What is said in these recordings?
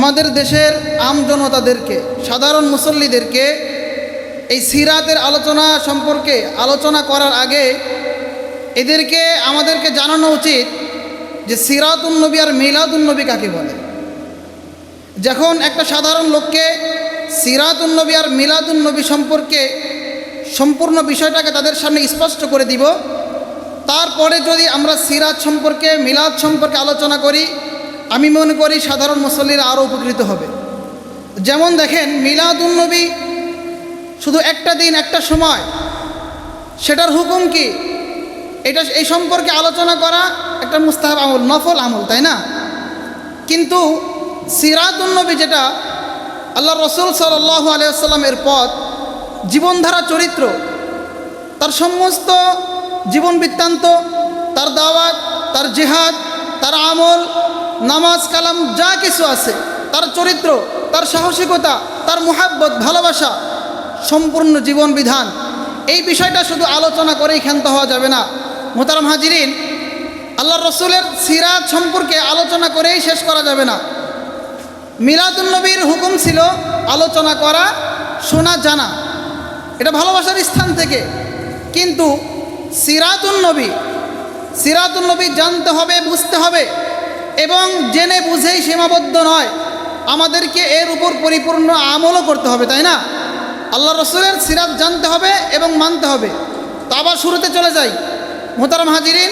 আমাদের দেশের আমজনতাদেরকে, সাধারণ মুসল্লিদেরকে এই সিরাতের আলোচনা সম্পর্কে আলোচনা করার আগে এদেরকে আমাদেরকে জানানো উচিত যে সিরাতুন নবী আর মিলাদুন নবী কাকে বলে। যখন একটা সাধারণ লোককে সিরাতুন নবী আর মিলাদুন নবী সম্পর্কে সম্পূর্ণ বিষয়টাকে তাদের সামনে স্পষ্ট করে দিব, তারপরে যদি আমরা সিরাত সম্পর্কে মিলাদ সম্পর্কে আলোচনা করি, আমি মনে করি সাধারণ মুসল্লিরা আরও উপকৃত হবে। যেমন দেখেন, মিলাদুন নবী শুধু একটা দিন একটা সময়, সেটার হুকুম কি, এই সম্পর্কে আলোচনা করা একটা মুস্তাহাব আমল, নফল আমল, তাই না? কিন্তু সিরাতুন নবী যেটা আল্লাহ রসুল সাল্লাল্লাহু আলাইহি ওয়াসাল্লামের পথ, জীবনধারা, চরিত্র, তার সমস্ত জীবন বৃত্তান্ত, তার দাওয়াত, তার জিহাদ, তার আমল, নামাজ কালাম যা কিছু আছে, তার চরিত্র, তার সাহসিকতা, তার মুহাব্বত, ভালোবাসা, সম্পূর্ণ জীবন বিধান, এই বিষয়টা শুধু আলোচনা করেই ক্ষান্ত হওয়া যাবে না। মোহতারাম হাজিরিন, আল্লাহ রসুলের সিরাত সম্পর্কে আলোচনা করেই শেষ করা যাবে না। মিলাদুন নবীর হুকুম ছিল আলোচনা করা, শোনা, জানা, এটা ভালোবাসার স্থান থেকে। কিন্তু সিরাতুন নবী জানতে হবে, বুঝতে হবে, এবং জেনে বুঝেই সীমাবদ্ধ নয়, আমাদেরকে এর উপর পরিপূর্ণ আমলও করতে হবে, তাই না? আল্লাহ রসুলের সিরাত জানতে হবে এবং মানতে হবে। তো আবার শুরুতে চলে যাই। মোহতারাম হাজিরিন,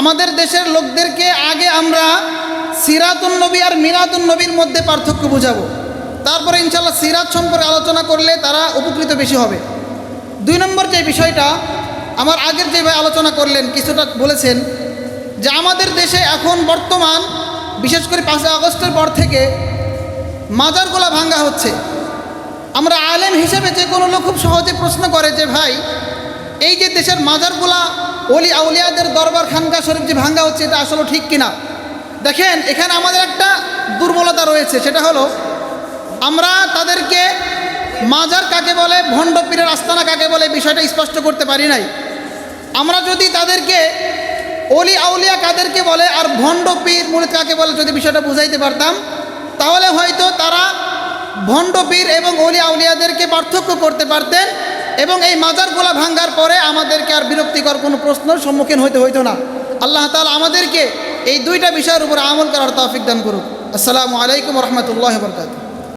আমাদের দেশের লোকদেরকে আগে আমরা সিরাতুন নবী আর মিলাদুন নবীর মধ্যে পার্থক্য বুঝাবো, তারপরে ইনশাআল্লাহ সিরাত সম্পর্কে আলোচনা করলে তারা উপকৃত বেশি হবে। 2 নম্বর যে বিষয়টা, আমার আগের যে ভাই আলোচনা করলেন, কিছুটা বলেছেন যে আমাদের দেশে এখন বর্তমান, বিশেষ করে 5 আগস্টের পর থেকে মাজারগুলা ভাঙ্গা হচ্ছে। আমরা আলেম হিসেবে যে কোনো লোক খুব সহজে প্রশ্ন করে যে ভাই, এই যে দেশের মাজারগুলা, ওলি আউলিয়াদের দরবার, খানকা শরীফ যে ভাঙ্গা হচ্ছে, এটা আসলে ঠিক কিনা? দেখেন, এখানে আমাদের একটা দুর্বলতা রয়েছে, সেটা হলো আমরা তাদেরকে মাজার কাকে বলে, ভণ্ড পীরের আস্তানা কাকে বলে, বিষয়টা স্পষ্ট করতে পারি নাই। আমরা যদি তাদেরকে ওলি আউলিয়া কাদেরকে বলে আর ভণ্ড পীর মুরিদ কাকে বলে যদি বিষয়টা বুঝাইতে পারতাম, তাহলে হয়তো তারা ভণ্ড পীর এবং ওলি আউলিয়াদেরকে পার্থক্য করতে পারতেন, এবং এই মাজারগুলা ভাঙ্গার পরে আমাদেরকে আর বিরক্তিকর কোনো প্রশ্নের সম্মুখীন হইতো না। আল্লাহ তাআলা আমাদেরকে এই 2টা বিষয়ের উপর আমল করার তৌফিক দান করুক। আসসালামু আলাইকুম ওয়া রাহমাতুল্লাহি ওয়া বারাকাতুহু।